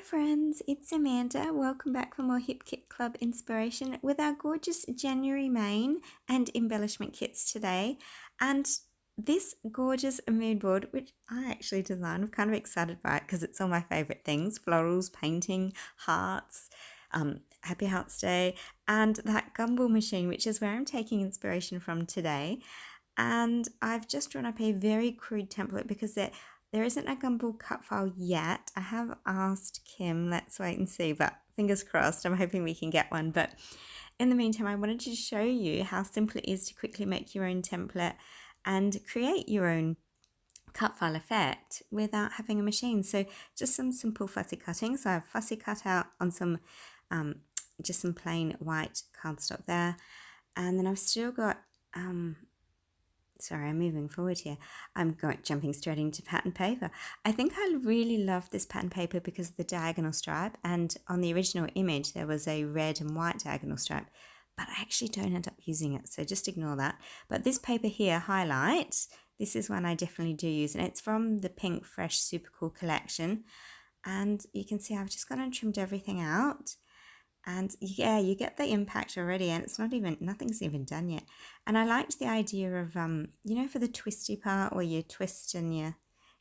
friends, it's Amanda. Welcome back for more Hip Kit Club inspiration with our gorgeous January mane and embellishment kits today. And this gorgeous mood board, which I actually designed, I'm kind of excited by it because it's all my favourite things: florals, painting, hearts, Happy Hearts Day, and that gumball machine, which is where I'm taking inspiration from today. And I've just drawn up a very crude template because there isn't a gumball cut file yet. I have asked Kim, let's wait and see, but fingers crossed, I'm hoping we can get one. But in the meantime, I wanted to show you how simple it is to quickly make your own template and create your own cut file effect without having a machine. So just some simple fussy cutting. So I've fussy cut out on some, just some plain white cardstock there. And then I've still got, sorry, I'm moving forward here. I'm jumping straight into pattern paper. I think I really love this pattern paper because of the diagonal stripe, and on the original image there was a red and white diagonal stripe, but I actually don't end up using it, so just ignore that. But this paper here, Highlight, this is one I definitely do use, and it's from the Pink Fresh Super Cool collection. And you can see I've just gone and trimmed everything out. And yeah, you get the impact already, and it's nothing's even done yet. And I liked the idea of, you know, for the twisty part where you twist and you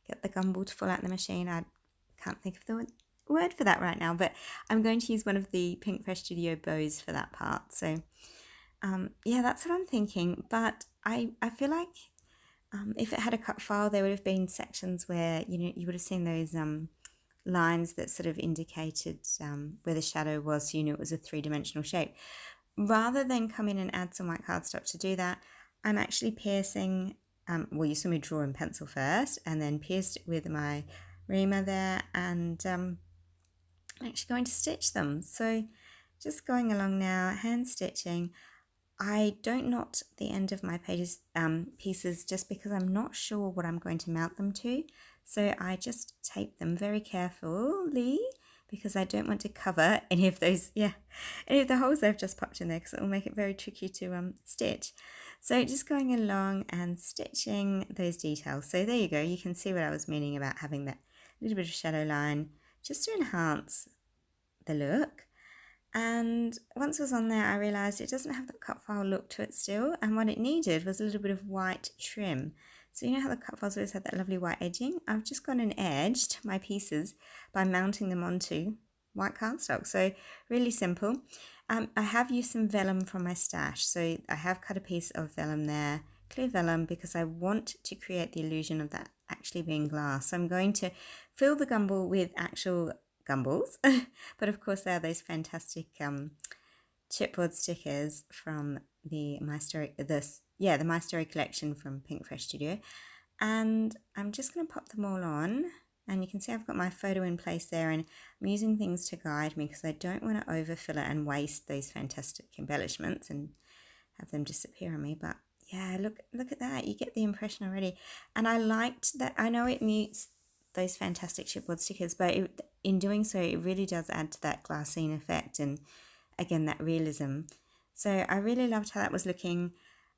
get the gumball to fall out in the machine. I can't think of the word for that right now, but I'm going to use one of the Pink Fresh Studio bows for that part. So yeah, that's what I'm thinking. But I feel like if it had a cut file, there would have been sections where, you know, you would have seen those lines that sort of indicated where the shadow was, so you knew it was a three-dimensional shape. Rather than come in and add some white cardstock to do that, I'm actually piercing, well, you saw me draw in pencil first, and then pierced it with my reamer there, and I'm actually going to stitch them. So just going along now, hand stitching. I don't knot the end of my pieces just because I'm not sure what I'm going to mount them to. So I just tape them very carefully because I don't want to cover any of those, any of the holes I've just popped in there, because it will make it very tricky to stitch. So just going along and stitching those details. So there you go, you can see what I was meaning about having that little bit of shadow line just to enhance the look. And once it was on there, I realised it doesn't have the cut file look to it still, and what it needed was a little bit of white trim. So you know how the cut files always have that lovely white edging? I've just gone and edged my pieces by mounting them onto white cardstock. So really simple. I have used some vellum from my stash. So I have cut a piece of vellum there, clear vellum, because I want to create the illusion of that actually being glass. So I'm going to fill the gumball with actual gumballs, but of course there are those fantastic chipboard stickers from the My Story collection from Pink Fresh Studio, and I'm just going to pop them all on. And you can see I've got my photo in place there, and I'm using things to guide me because I don't want to overfill it and waste those fantastic embellishments and have them disappear on me. But yeah, look at that, you get the impression already. And I liked that. I know it mutes those fantastic chipboard stickers, but in doing so, it really does add to that glassine effect and again that realism. So I really loved how that was looking,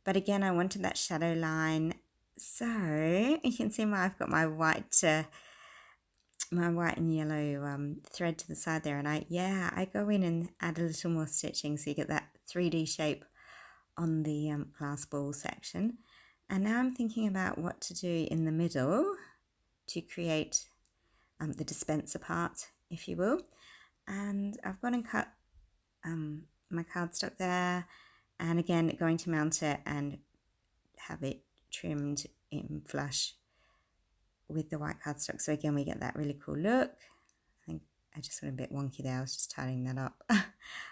but again I wanted that shadow line. So you can see I've got my white and yellow thread to the side there, and I go in and add a little more stitching so you get that 3D shape on the glass ball section. And now I'm thinking about what to do in the middle to create the dispenser part, if you will. And I've gone and cut my cardstock there, and again going to mount it and have it trimmed in flush with the white cardstock. So again we get that really cool look. I think I just went a bit wonky there, I was just tidying that up. I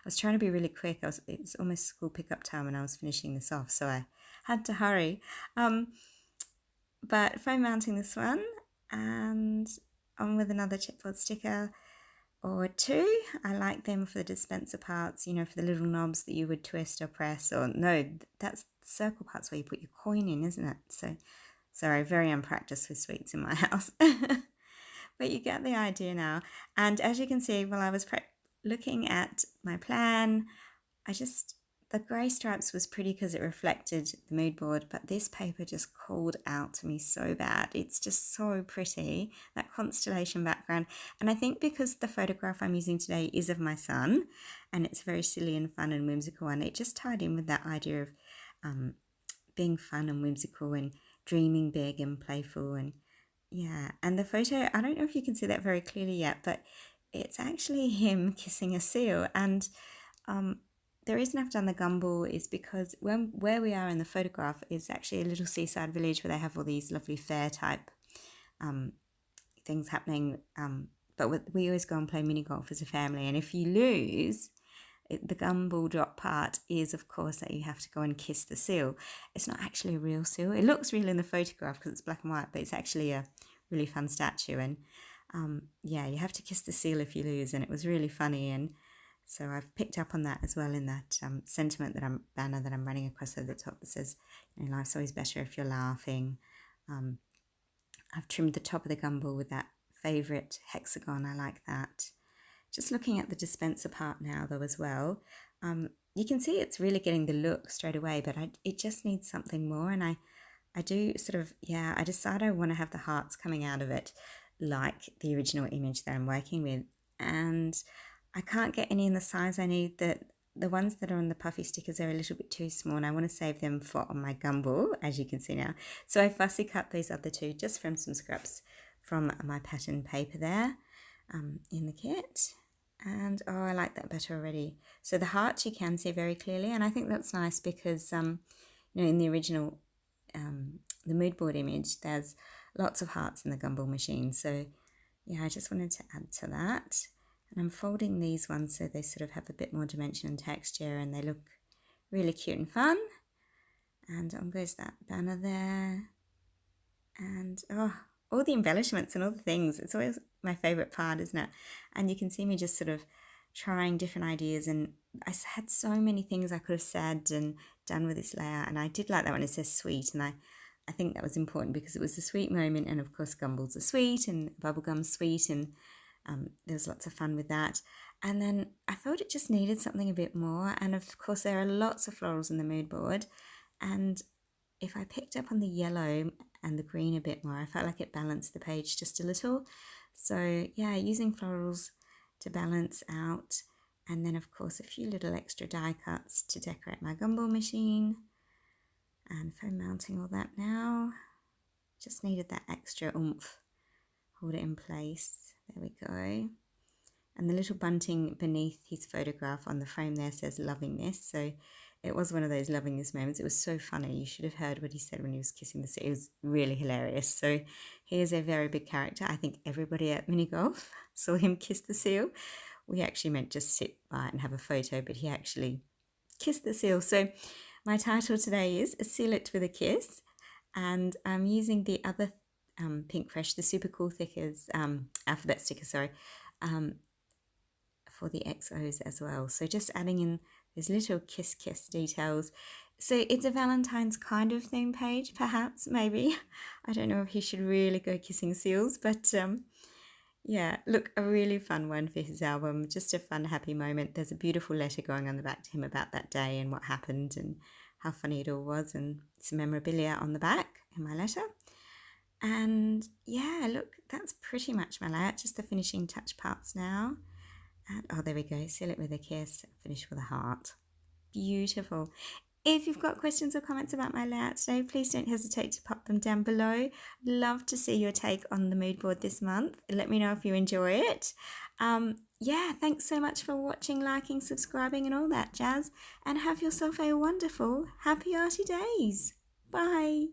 was trying to be really quick. It was almost school pickup time and I was finishing this off, so I had to hurry. But if I'm mounting this one and on with another chipboard sticker or two, I like them for the dispenser parts, you know, for the little knobs that you would twist or press, or no, that's the circle parts where you put your coin in, isn't it? So, sorry, very unpracticed with sweets in my house. But you get the idea now. And as you can see, while I was looking at my plan, the grey stripes was pretty because it reflected the mood board, but this paper just called out to me so bad. It's just so pretty, that constellation background. And I think because the photograph I'm using today is of my son, and it's very silly and fun and whimsical, and it just tied in with that idea of being fun and whimsical and dreaming big and playful. And yeah, and the photo, I don't know if you can see that very clearly yet, but it's actually him kissing a seal. And the reason I've done the gumball is because where we are in the photograph is actually a little seaside village where they have all these lovely fair type things happening. But we always go and play mini golf as a family. And if you lose, the gumball drop part is, of course, that you have to go and kiss the seal. It's not actually a real seal. It looks real in the photograph because it's black and white, but it's actually a really fun statue. And yeah, you have to kiss the seal if you lose. And it was really funny. And so I've picked up on that as well in that sentiment banner that I'm running across at the top that says, you know, life's always better if you're laughing. I've trimmed the top of the gumball with that favourite hexagon. I like that. Just looking at the dispenser part now though as well, you can see it's really getting the look straight away, but it just needs something more. And I do sort of, yeah, I decided I want to have the hearts coming out of it like the original image that I'm working with. And I can't get any in the size I need. The ones that are on the puffy stickers are a little bit too small, and I want to save them for on my gumball, as you can see now. So I fussy cut these other two just from some scraps from my pattern paper there in the kit. And oh, I like that better already. So the hearts you can see very clearly, and I think that's nice because you know, in the original the mood board image, there's lots of hearts in the gumball machine. So yeah, I just wanted to add to that. And I'm folding these ones so they sort of have a bit more dimension and texture, and they look really cute and fun. And on goes that banner there. And oh, all the embellishments and all the things. It's always my favourite part, isn't it? And you can see me just sort of trying different ideas, and I had so many things I could have said and done with this layout. And I did like that one. It says sweet, and I think that was important because it was a sweet moment, and of course gumballs are sweet and bubblegum's sweet, and there was lots of fun with that. And then I felt it just needed something a bit more, and of course there are lots of florals in the mood board, and if I picked up on the yellow and the green a bit more, I felt like it balanced the page just a little. So yeah, using florals to balance out, and then of course a few little extra die cuts to decorate my gumball machine. And foam mounting all that now. Just needed that extra oomph. Hold it in place. There we go. And the little bunting beneath his photograph on the frame there says loving this. So it was one of those loving this moments. It was so funny. You should have heard what he said when he was kissing the seal. It was really hilarious. So he is a very big character. I think everybody at mini golf saw him kiss the seal. We actually meant just sit by it and have a photo, but he actually kissed the seal. So my title today is Seal It with a Kiss, and I'm using the other Pink Fresh, the Super Cool Thickers, alphabet sticker, sorry, for the XOs as well. So just adding in these little kiss details. So it's a Valentine's kind of theme page, perhaps, maybe. I don't know if he should really go kissing seals, but yeah, look, a really fun one for his album. Just a fun, happy moment. There's a beautiful letter going on the back to him about that day and what happened and how funny it all was, and some memorabilia on the back in my letter. And yeah, look, that's pretty much my layout. Just the finishing touch parts now. And oh, there we go. Seal it with a kiss. Finish with a heart. Beautiful. If you've got questions or comments about my layout today, please don't hesitate to pop them down below. Love to see your take on the mood board this month. Let me know if you enjoy it. Yeah, thanks so much for watching, liking, subscribing and all that jazz. And have yourself a wonderful, happy arty days. Bye.